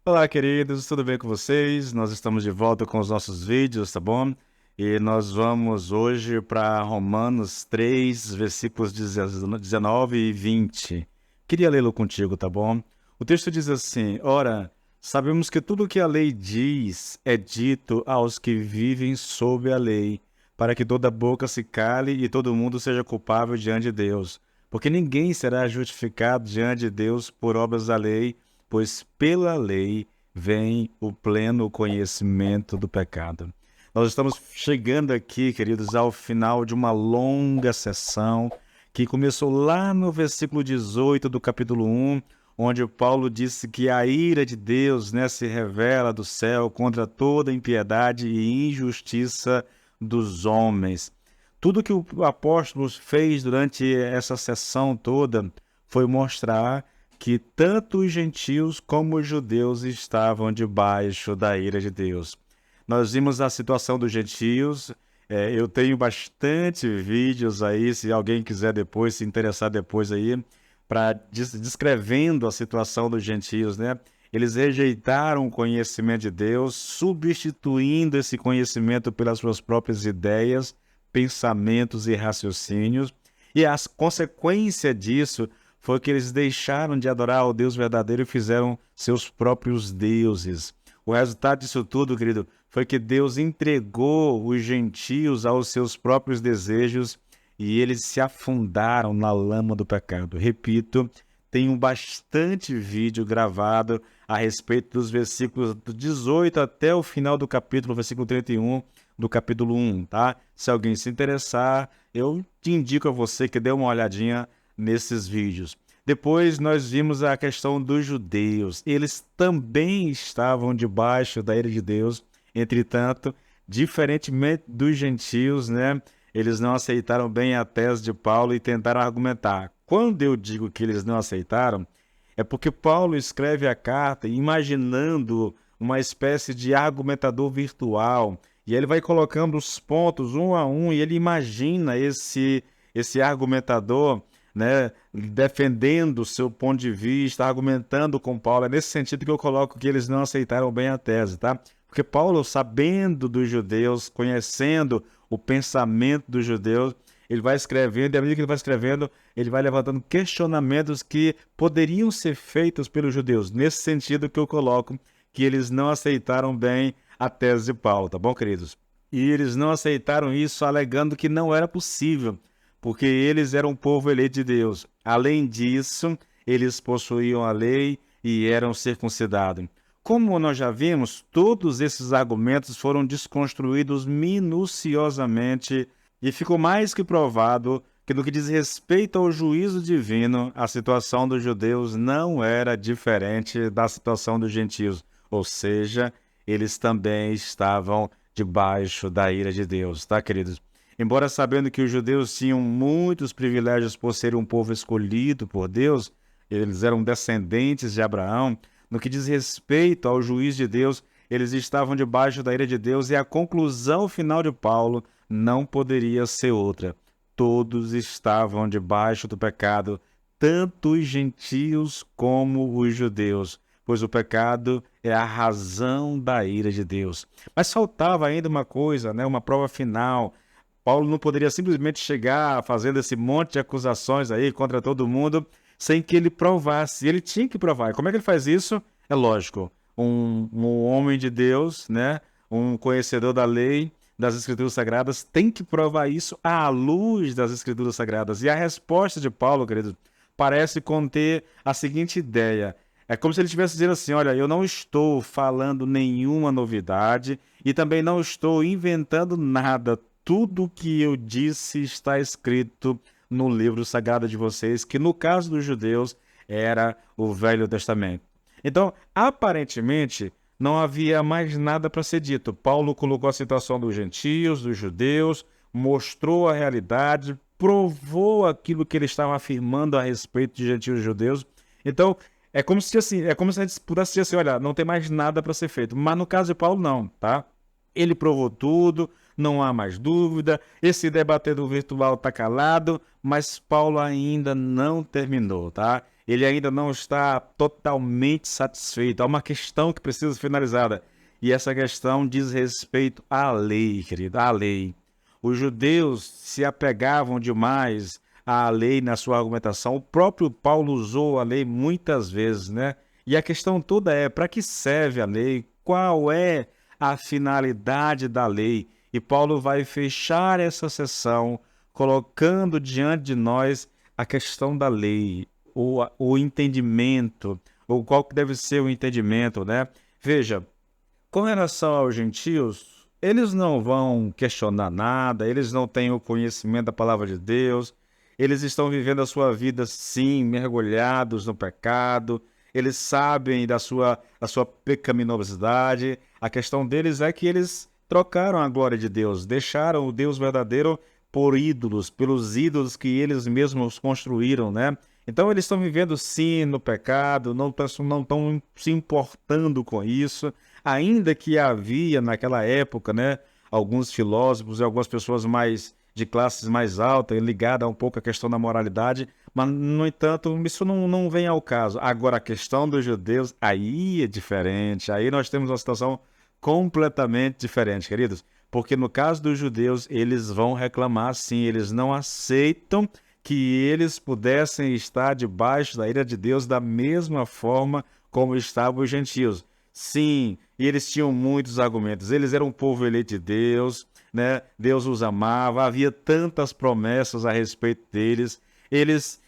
Olá, queridos, tudo bem com vocês? Nós estamos de volta com os nossos vídeos, tá bom? E nós vamos hoje para Romanos 3, versículos 19 e 20. Queria lê-lo contigo, tá bom? O texto diz assim: Ora, sabemos que tudo o que a lei diz é dito aos que vivem sob a lei, para que toda boca se cale e todo mundo seja culpável diante de Deus. Porque ninguém será justificado diante de Deus por obras da lei, pois pela lei vem o pleno conhecimento do pecado. Nós estamos chegando aqui, queridos, ao final de uma longa sessão que começou lá no versículo 18 do capítulo 1, onde Paulo disse que a ira de Deus, se revela do céu contra toda impiedade e injustiça dos homens. Tudo que o apóstolo fez durante essa sessão toda foi mostrar que tanto os gentios como os judeus estavam debaixo da ira de Deus. Nós vimos a situação dos gentios. Eu tenho bastante vídeos aí, se alguém quiser depois, se interessar depois aí, para descrevendo a situação dos gentios, né? Eles rejeitaram o conhecimento de Deus, substituindo esse conhecimento pelas suas próprias ideias, pensamentos e raciocínios. E a consequência disso foi que eles deixaram de adorar ao Deus verdadeiro e fizeram seus próprios deuses. O resultado disso tudo, querido, foi que Deus entregou os gentios aos seus próprios desejos e eles se afundaram na lama do pecado. Repito, tenho bastante vídeo gravado a respeito dos versículos do 18 até o final do capítulo, versículo 31 do capítulo 1, tá? Se alguém se interessar, eu te indico a você que dê uma olhadinha nesses vídeos. Depois nós vimos a questão dos judeus. Eles também estavam debaixo da ira de Deus. Entretanto, diferentemente dos gentios, eles não aceitaram bem a tese de Paulo e tentaram argumentar. Quando eu digo que eles não aceitaram, é porque Paulo escreve a carta imaginando uma espécie de argumentador virtual. E ele vai colocando os pontos um a um e ele imagina esse argumentador, defendendo o seu ponto de vista, argumentando com Paulo. É nesse sentido que eu coloco que eles não aceitaram bem a tese, tá? Porque Paulo, sabendo dos judeus, conhecendo o pensamento dos judeus, ele vai escrevendo, e à medida que ele vai escrevendo, ele vai levantando questionamentos que poderiam ser feitos pelos judeus. Nesse sentido que eu coloco que eles não aceitaram bem a tese de Paulo, tá bom, queridos? E eles não aceitaram isso alegando que não era possível, porque eles eram um povo eleito de Deus. Além disso, eles possuíam a lei e eram circuncidados. Como nós já vimos, todos esses argumentos foram desconstruídos minuciosamente e ficou mais que provado que no que diz respeito ao juízo divino, a situação dos judeus não era diferente da situação dos gentios, ou seja, eles também estavam debaixo da ira de Deus, tá, queridos? Embora sabendo que os judeus tinham muitos privilégios por serem um povo escolhido por Deus, eles eram descendentes de Abraão, no que diz respeito ao juiz de Deus, eles estavam debaixo da ira de Deus e a conclusão final de Paulo não poderia ser outra. Todos estavam debaixo do pecado, tanto os gentios como os judeus, pois o pecado é a razão da ira de Deus. Mas faltava ainda uma coisa, uma prova final. Paulo não poderia simplesmente chegar fazendo esse monte de acusações aí contra todo mundo sem que ele provasse. Ele tinha que provar. E como é que ele faz isso? É lógico, um homem de Deus, um conhecedor da lei, das Escrituras Sagradas, tem que provar isso à luz das Escrituras Sagradas. E a resposta de Paulo, querido, parece conter a seguinte ideia. É como se ele estivesse dizendo assim, olha, eu não estou falando nenhuma novidade e também não estou inventando nada. Tudo que eu disse está escrito no livro sagrado de vocês, que no caso dos judeus era o Velho Testamento. Então, aparentemente, não havia mais nada para ser dito. Paulo colocou a situação dos gentios, dos judeus, mostrou a realidade, provou aquilo que ele estava afirmando a respeito de gentios e judeus. Então, é como se a gente pudesse dizer assim, olha, não tem mais nada para ser feito. Mas no caso de Paulo, não, tá? Ele provou tudo, não há mais dúvida, esse debatedor virtual está calado, mas Paulo ainda não terminou, tá? ele ainda não está totalmente satisfeito. Há uma questão que precisa ser finalizada. E essa questão diz respeito à lei, querido, à lei. Os judeus se apegavam demais à lei na sua argumentação. O próprio Paulo usou a lei muitas vezes, né? E a questão toda é: para que serve a lei? Qual é a finalidade da lei? E Paulo vai fechar essa sessão colocando diante de nós a questão da lei, o entendimento, ou qual que deve ser o entendimento, né? Veja, com relação aos gentios, eles não vão questionar nada, eles não têm o conhecimento da palavra de Deus, eles estão vivendo a sua vida, sim, mergulhados no pecado, eles sabem da sua pecaminosidade. A questão deles é que eles trocaram a glória de Deus, deixaram o Deus verdadeiro por ídolos, pelos ídolos que eles mesmos construíram, né? Então eles estão vivendo, sim, no pecado, não estão se importando com isso, ainda que havia naquela época, né, alguns filósofos e algumas pessoas de classes mais altas, ligadas um pouco à questão da moralidade, mas, no entanto, isso não vem ao caso. Agora, a questão dos judeus, aí é diferente, aí nós temos uma situação completamente diferente, queridos, porque no caso dos judeus, eles vão reclamar, sim, eles não aceitam que eles pudessem estar debaixo da ira de Deus da mesma forma como estavam os gentios. Sim, e eles tinham muitos argumentos. Eles eram um povo eleito de Deus, né? Deus os amava, havia tantas promessas a respeito deles. Eles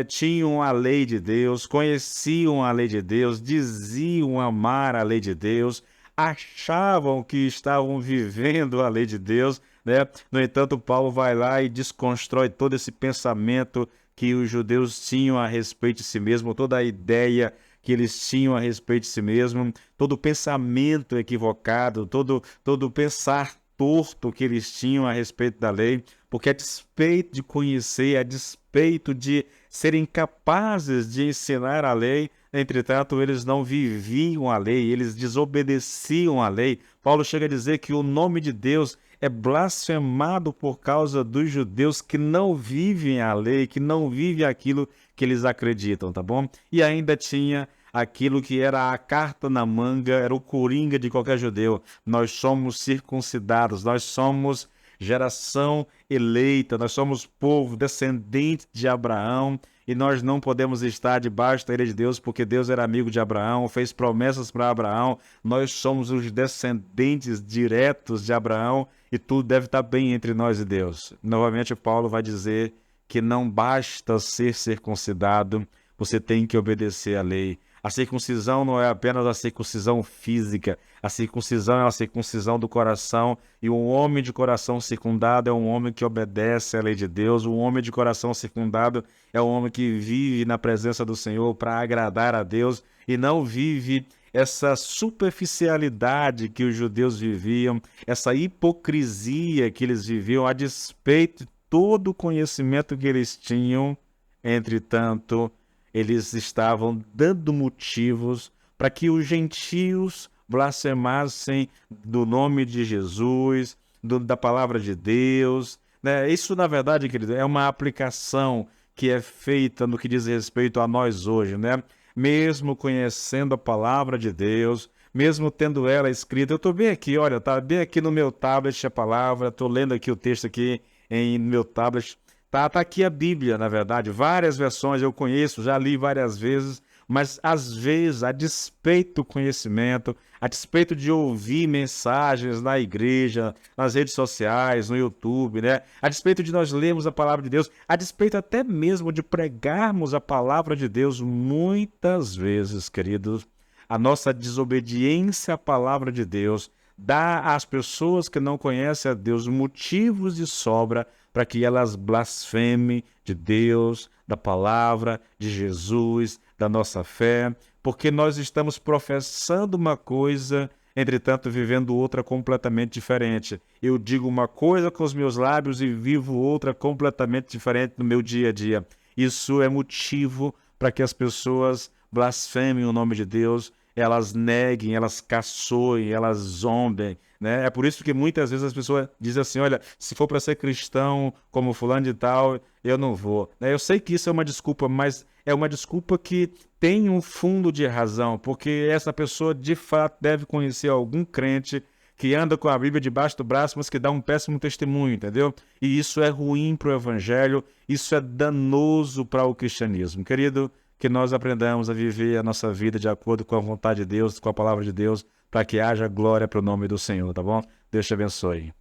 tinham a lei de Deus, conheciam a lei de Deus, diziam amar a lei de Deus, achavam que estavam vivendo a lei de Deus, né? No entanto, Paulo vai lá e desconstrói todo esse pensamento que os judeus tinham a respeito de si mesmo, toda a ideia que eles tinham a respeito de si mesmo, todo o pensamento equivocado, todo pensar torto que eles tinham a respeito da lei, porque a despeito de conhecer, a despeito de serem capazes de ensinar a lei, entretanto, eles não viviam a lei, eles desobedeciam a lei. Paulo chega a dizer que o nome de Deus é blasfemado por causa dos judeus que não vivem a lei, que não vivem aquilo que eles acreditam, tá bom? E ainda tinha aquilo que era a carta na manga, era o coringa de qualquer judeu. Nós somos circuncidados, nós somos geração eleita, nós somos povo descendente de Abraão, e nós não podemos estar debaixo da ira de Deus, porque Deus era amigo de Abraão, fez promessas para Abraão, nós somos os descendentes diretos de Abraão, e tudo deve estar bem entre nós e Deus. Novamente, Paulo vai dizer que não basta ser circuncidado, você tem que obedecer à lei. A circuncisão não é apenas a circuncisão física, a circuncisão é a circuncisão do coração, e um homem de coração circundado é um homem que obedece à lei de Deus, um homem de coração circundado é um homem que vive na presença do Senhor para agradar a Deus e não vive essa superficialidade que os judeus viviam, essa hipocrisia que eles viviam, a despeito de todo o conhecimento que eles tinham. Entretanto, eles estavam dando motivos para que os gentios blasfemassem do nome de Jesus, da palavra de Deus, né? Isso, na verdade, querido, é uma aplicação que é feita no que diz respeito a nós hoje, né? Mesmo conhecendo a palavra de Deus, mesmo tendo ela escrita, eu estou bem aqui, olha, tá bem aqui no meu tablet a palavra, estou lendo aqui o texto aqui em meu tablet. Tá aqui a Bíblia, na verdade, várias versões eu conheço, já li várias vezes, mas às vezes, a despeito do conhecimento, a despeito de ouvir mensagens na igreja, nas redes sociais, no YouTube, né? A despeito de nós lermos a palavra de Deus, a despeito até mesmo de pregarmos a palavra de Deus, muitas vezes, queridos, a nossa desobediência à palavra de Deus dá às pessoas que não conhecem a Deus motivos de sobra para que elas blasfemem de Deus, da palavra, de Jesus, da nossa fé, porque nós estamos professando uma coisa, entretanto vivendo outra completamente diferente. Eu digo uma coisa com os meus lábios e vivo outra completamente diferente no meu dia a dia. Isso é motivo para que as pessoas blasfemem o nome de Deus, elas neguem, elas caçoem, elas zombem, né? É por isso que muitas vezes as pessoas dizem assim, olha, se for para ser cristão como fulano de tal, eu não vou. Né? Eu sei que isso é uma desculpa, mas é uma desculpa que tem um fundo de razão, porque essa pessoa de fato deve conhecer algum crente que anda com a Bíblia debaixo do braço, mas que dá um péssimo testemunho, entendeu? E isso é ruim para o evangelho, isso é danoso para o cristianismo. Querido, que nós aprendamos a viver a nossa vida de acordo com a vontade de Deus, com a palavra de Deus, para que haja glória para o nome do Senhor, tá bom? Deus te abençoe.